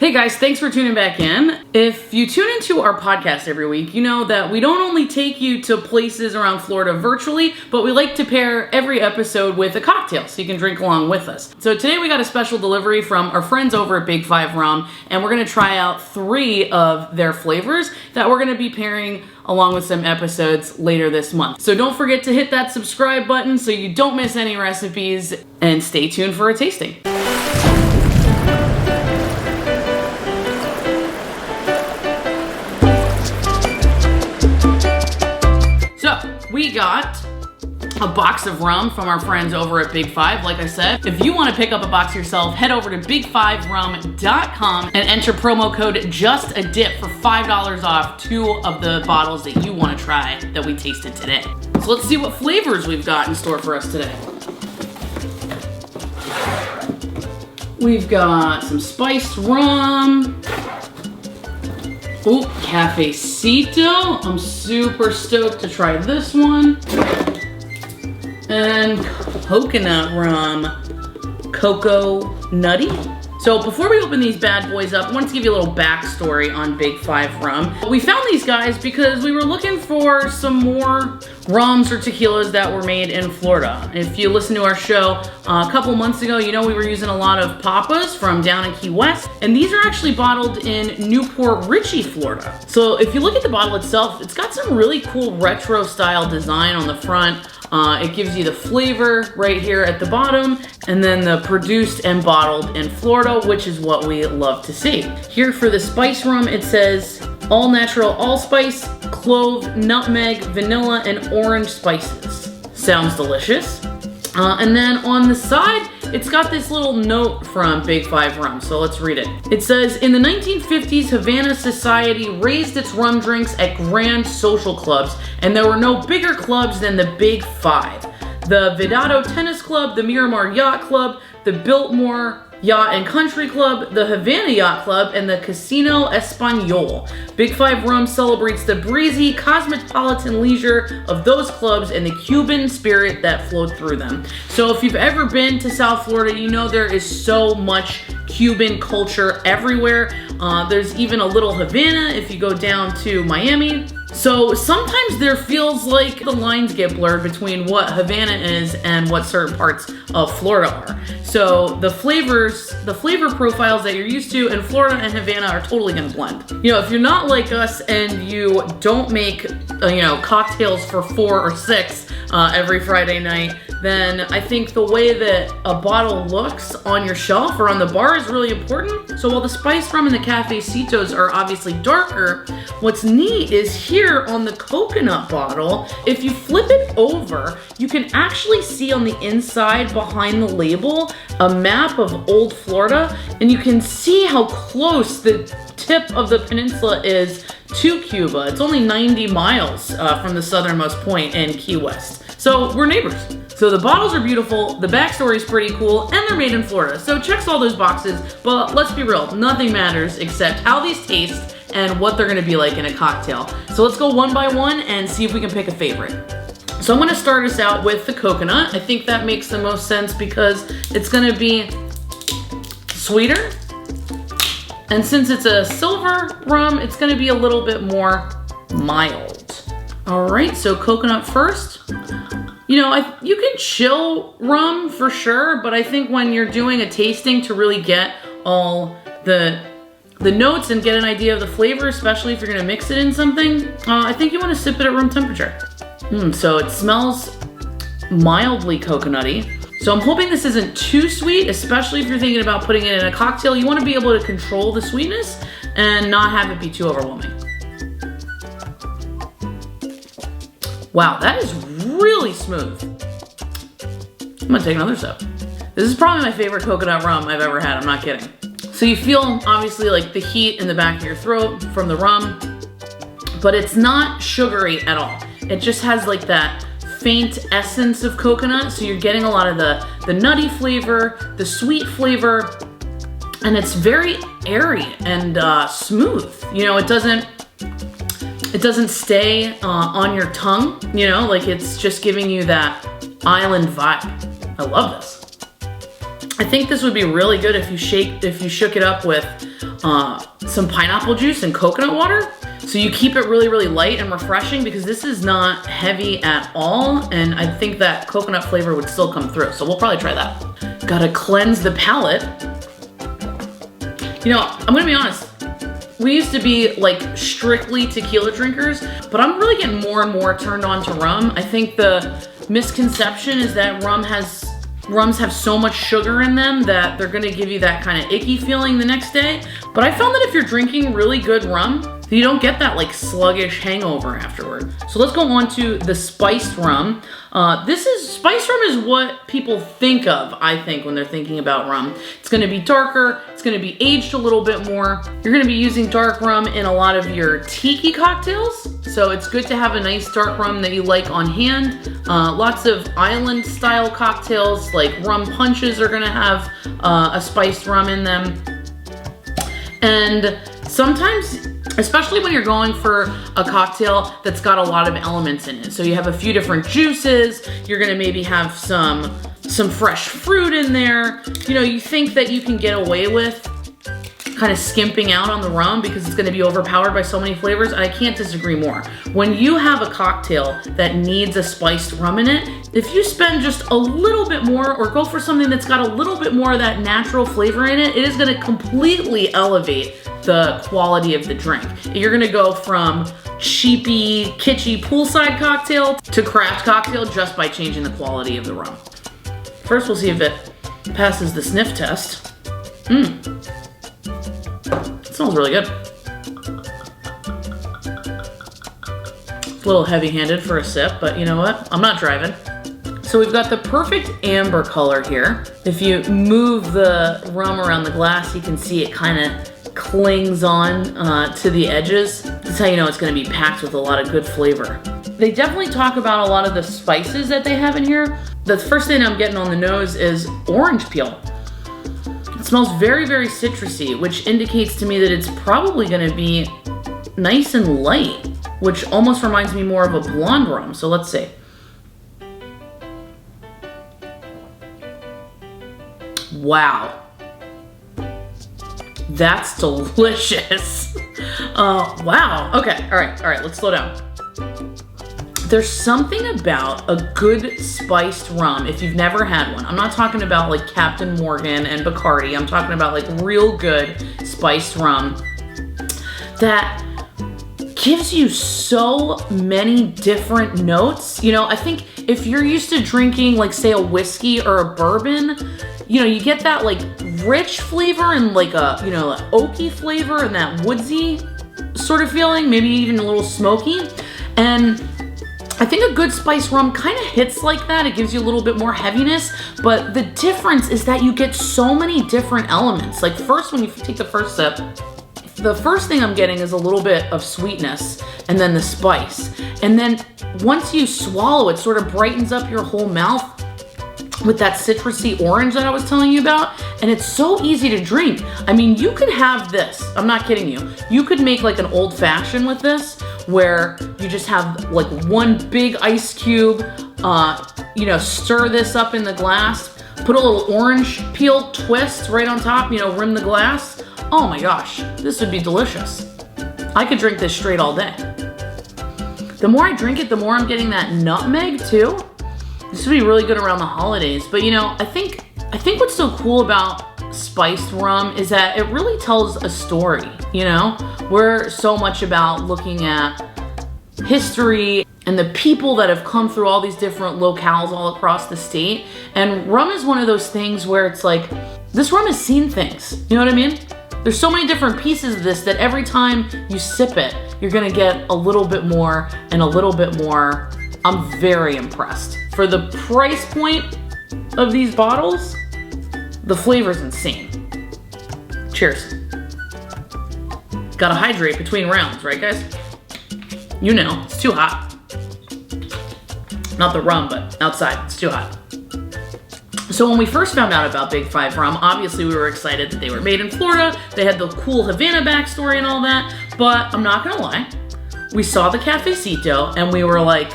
Hey guys, thanks for tuning back in. If you tune into our podcast every week, you know that we don't only take you to places around Florida virtually, but we like to pair every episode with a cocktail so you can drink along with us. So today we got a special delivery from our friends over at Big 5 Rum, and we're gonna try out 3 of their flavors that we're gonna be pairing along with some episodes later this month. So don't forget to hit that subscribe button so you don't miss any recipes, and stay tuned for a tasting. We got a box of rum from our friends over at Big 5, like I said. If you want to pick up a box yourself, head over to big5rum.com and enter promo code JUSTADIP for $5 off 2 of the bottles that you want to try that we tasted today. So let's see what flavors we've got in store for us today. We've got some spiced rum. Ooh, Cafecito. I'm super stoked to try this one. And coconut rum. Cocoa Nutty. So before we open these bad boys up, I wanted to give you a little backstory on Big 5 Rum. We found these guys because we were looking for some more rums or tequilas that were made in Florida. If you listen to our show a couple months ago, you know we were using a lot of Papas from down in Key West, and these are actually bottled in Newport Richey, Florida. So if you look at the bottle itself, it's got some really cool retro style design on the front. It gives you the flavor right here at the bottom, and then the produced and bottled in Florida, which is what we love to see. Here for the spice rum, it says all natural allspice, clove, nutmeg, vanilla, and orange spices. Sounds delicious. And then on the side, it's got this little note from Big 5 Rum, so let's read it. It says, in the 1950s, Havana society raised its rum drinks at grand social clubs, and there were no bigger clubs than the Big 5. The Vedado Tennis Club, the Miramar Yacht Club, the Biltmore Yacht and Country Club, the Havana Yacht Club, and the Casino Espanol. Big 5 Rum celebrates the breezy, cosmopolitan leisure of those clubs and the Cuban spirit that flowed through them. So if you've ever been to South Florida, you know there is so much Cuban culture everywhere. There's even a little Havana if you go down to Miami. So sometimes there feels like the lines get blurred between what Havana is and what certain parts of Florida are. So the flavor profiles that you're used to in Florida and Havana are totally gonna blend. You know, if you're not like us and you don't make, cocktails for 4 or 6 every Friday night, then I think the way that a bottle looks on your shelf or on the bar is really important. So while the spice rum and the Cafecitos are obviously darker, what's neat is here on the coconut bottle, if you flip it over, you can actually see on the inside behind the label a map of old Florida, and you can see how close the tip of the peninsula is to Cuba. It's only 90 miles from the southernmost point in Key West. So we're neighbors. So the bottles are beautiful, the backstory is pretty cool, and they're made in Florida. So checks all those boxes, but let's be real, nothing matters except how these taste and what they're gonna be like in a cocktail. So let's go one by one and see if we can pick a favorite. So I'm gonna start us out with the coconut. I think that makes the most sense because it's gonna be sweeter. And since it's a silver rum, it's gonna be a little bit more mild. All right, so coconut first. You know, you can chill rum for sure, but I think when you're doing a tasting to really get all the notes and get an idea of the flavor, especially if you're gonna mix it in something, I think you wanna sip it at room temperature. So it smells mildly coconutty. So I'm hoping this isn't too sweet, especially if you're thinking about putting it in a cocktail. You wanna be able to control the sweetness and not have it be too overwhelming. Wow, that is really smooth. I'm gonna take another sip. This is probably my favorite coconut rum I've ever had, I'm not kidding. So you feel, obviously, like the heat in the back of your throat from the rum, but it's not sugary at all. It just has like that faint essence of coconut, so you're getting a lot of the nutty flavor, the sweet flavor, and it's very airy and smooth. You know, it doesn't stay on your tongue, you know, like it's just giving you that island vibe. I love this. I think this would be really good if you shook it up with some pineapple juice and coconut water. So you keep it really, really light and refreshing because this is not heavy at all. And I think that coconut flavor would still come through. So we'll probably try that. Gotta cleanse the palate. You know, I'm gonna be honest. We used to be like strictly tequila drinkers, but I'm really getting more and more turned on to rum. I think the misconception is that rums have so much sugar in them that they're gonna give you that kind of icky feeling the next day. But I found that if you're drinking really good rum, you don't get that like sluggish hangover afterward. So let's go on to the spiced rum. Spiced rum is what people think of, I think, when they're thinking about rum. It's gonna be darker, it's gonna be aged a little bit more. You're gonna be using dark rum in a lot of your tiki cocktails. So it's good to have a nice dark rum that you like on hand. Lots of island style cocktails like rum punches are gonna have a spiced rum in them. And sometimes, especially when you're going for a cocktail that's got a lot of elements in it. So you have a few different juices, you're gonna maybe have some fresh fruit in there. You know, you think that you can get away with kind of skimping out on the rum because it's gonna be overpowered by so many flavors. I can't disagree more. When you have a cocktail that needs a spiced rum in it, if you spend just a little bit more or go for something that's got a little bit more of that natural flavor in it, it is gonna completely elevate the quality of the drink. You're gonna go from cheapy, kitschy poolside cocktail to craft cocktail just by changing the quality of the rum. First, we'll see if it passes the sniff test. It smells really good. It's a little heavy-handed for a sip, but you know what? I'm not driving. So we've got the perfect amber color here. If you move the rum around the glass, you can see it kind of clings on to the edges. That's how you know it's gonna be packed with a lot of good flavor. They definitely talk about a lot of the spices that they have in here. The first thing I'm getting on the nose is orange peel. It smells very, very citrusy, which indicates to me that it's probably gonna be nice and light, which almost reminds me more of a blonde rum. So let's see. Wow. That's delicious. Wow. Okay, all right, let's slow down. There's something about a good spiced rum, if you've never had one. I'm not talking about like Captain Morgan and Bacardi. I'm talking about like real good spiced rum that gives you so many different notes. You know, I think if you're used to drinking like say a whiskey or a bourbon, you know, you get that like rich flavor and like a, you know, oaky flavor and that woodsy sort of feeling, maybe even a little smoky. And I think a good spiced rum kind of hits like that. It gives you a little bit more heaviness, but the difference is that you get so many different elements. Like first, when you take the first sip, the first thing I'm getting is a little bit of sweetness and then the spice. And then once you swallow, it sort of brightens up your whole mouth with that citrusy orange that I was telling you about, and it's so easy to drink. I mean, you could have this, I'm not kidding you. You could make like an old fashioned with this, where you just have like one big ice cube, you know, stir this up in the glass, put a little orange peel twist right on top, you know, rim the glass. Oh my gosh, this would be delicious. I could drink this straight all day. The more I drink it, the more I'm getting that nutmeg too. This would be really good around the holidays. But you know, I think what's so cool about spiced rum is that it really tells a story, you know? We're so much about looking at history and the people that have come through all these different locales all across the state. And rum is one of those things where it's like, this rum has seen things, you know what I mean? There's so many different pieces of this that every time you sip it, you're gonna get a little bit more and a little bit more. I'm very impressed. For the price point of these bottles, the flavor's insane. Cheers. Gotta hydrate between rounds, right guys? You know, it's too hot. Not the rum, but outside, it's too hot. So when we first found out about Big Five Rum, obviously we were excited that they were made in Florida. They had the cool Havana backstory and all that, but I'm not gonna lie. We saw the Cafecito and we were like,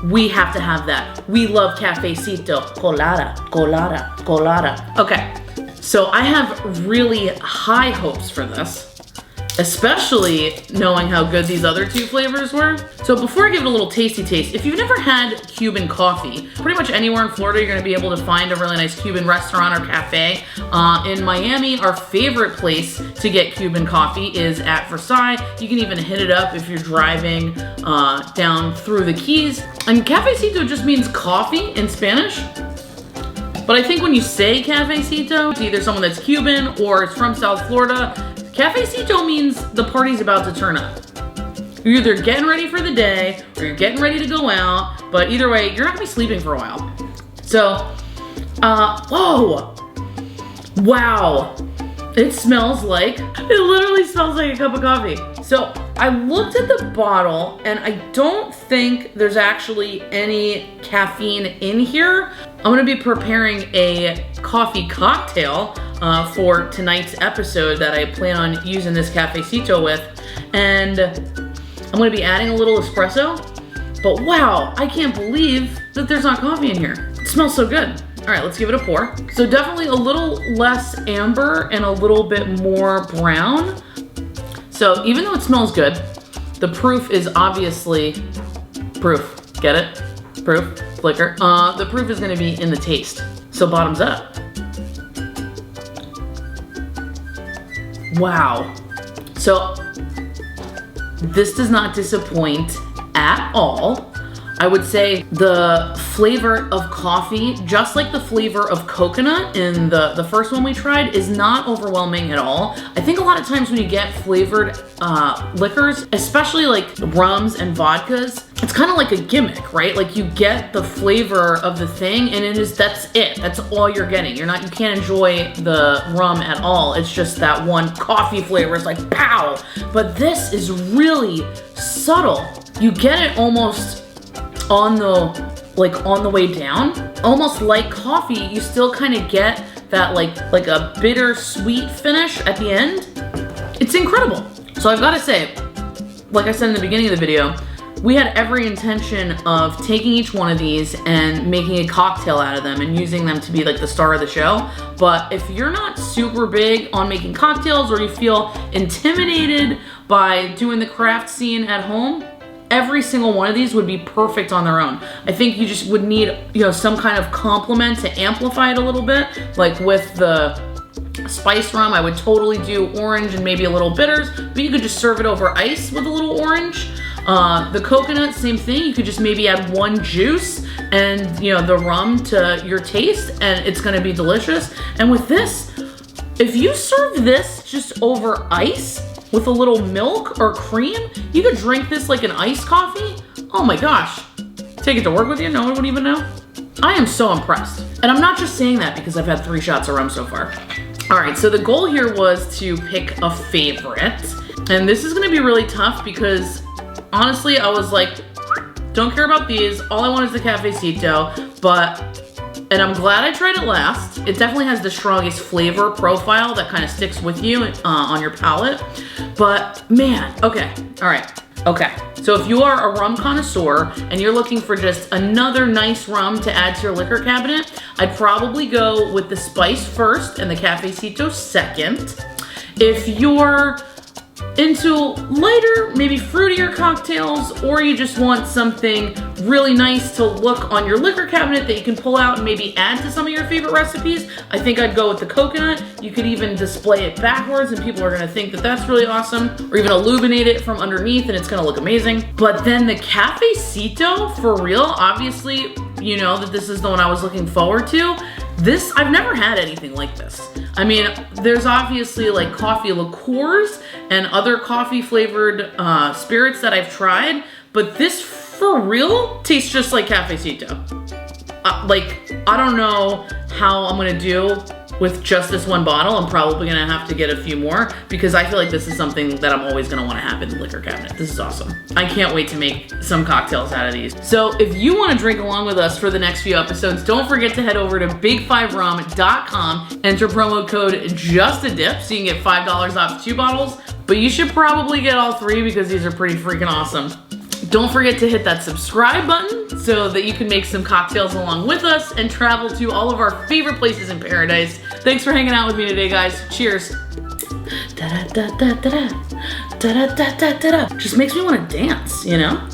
we have to have that. We love Cafecito. Colada, colada, colada. Okay, So I have really high hopes for this, especially knowing how good these other two flavors were. So before I give it a little tasty taste, if you've never had Cuban coffee, pretty much anywhere in Florida you're gonna be able to find a really nice Cuban restaurant or cafe. In Miami, our favorite place to get Cuban coffee is at Versailles. You can even hit it up if you're driving down through the Keys. And Cafecito just means coffee in Spanish. But I think when you say Cafecito, it's either someone that's Cuban or it's from South Florida. Cafecito means the party's about to turn up. You're either getting ready for the day or you're getting ready to go out, but either way, you're not gonna be sleeping for a while. So, whoa, wow. It literally smells like a cup of coffee. So I looked at the bottle and I don't think there's actually any caffeine in here. I'm gonna be preparing a coffee cocktail for tonight's episode that I plan on using this Cafecito with. And I'm gonna be adding a little espresso, but wow, I can't believe that there's not coffee in here. It smells so good. All right, let's give it a pour. So definitely a little less amber and a little bit more brown. So even though it smells good, the proof is obviously proof. Get it? Proof, flicker. The proof is gonna be in the taste. So bottoms up. Wow. So this does not disappoint at all. I would say the flavor of coffee, just like the flavor of coconut in the first one we tried, is not overwhelming at all. I think a lot of times when you get flavored liquors, especially like rums and vodkas, it's kind of like a gimmick, right? Like you get the flavor of the thing and that's it. That's all you're getting. You can't enjoy the rum at all. It's just that one coffee flavor. It's like pow. But this is really subtle. You get it almost on the way down, almost like coffee. You still kind of get that like a bitter sweet finish at the end. It's incredible. So I've got to say, like I said in the beginning of the video, we had every intention of taking each one of these and making a cocktail out of them and using them to be like the star of the show. But if you're not super big on making cocktails or you feel intimidated by doing the craft scene at home, every single one of these would be perfect on their own. I think you just would need, some kind of complement to amplify it a little bit. Like with the spiced rum, I would totally do orange and maybe a little bitters, but you could just serve it over ice with a little orange. The coconut, same thing. You could just maybe add one juice and the rum to your taste and it's gonna be delicious. And with this, if you serve this just over ice, with a little milk or cream, you could drink this like an iced coffee. Oh my gosh. Take it to work with you, no one would even know. I am so impressed. And I'm not just saying that because I've had 3 shots of rum so far. All right, so the goal here was to pick a favorite. And this is gonna be really tough because honestly, I was like, don't care about these. All I want is the Cafecito, and I'm glad I tried it last. It definitely has the strongest flavor profile that kind of sticks with you on your palate. But man, okay, all right, okay. So if you are a rum connoisseur and you're looking for just another nice rum to add to your liquor cabinet, I'd probably go with the spice first and the Cafecito second. If you're into lighter, maybe fruitier cocktails, or you just want something really nice to look on your liquor cabinet that you can pull out and maybe add to some of your favorite recipes, I think I'd go with the coconut. You could even display it backwards and people are gonna think that that's really awesome, or even illuminate it from underneath and it's gonna look amazing. But then the Cafecito, for real, obviously, you know that this is the one I was looking forward to. This, I've never had anything like this. I mean, there's obviously like coffee liqueurs and other coffee flavored spirits that I've tried, but this for real tastes just like Cafecito. I don't know how I'm gonna do with just this one bottle. I'm probably gonna have to get a few more because I feel like this is something that I'm always gonna wanna have in the liquor cabinet. This is awesome. I can't wait to make some cocktails out of these. So if you wanna drink along with us for the next few episodes, don't forget to head over to big5rum.com, enter promo code JUSTADIP so you can get $5 off 2 bottles, but you should probably get all 3 because these are pretty freaking awesome. Don't forget to hit that subscribe button so that you can make some cocktails along with us and travel to all of our favorite places in paradise. Thanks for hanging out with me today, guys. Cheers. Da da da da da da da da da da da. Just makes me want to dance, you know?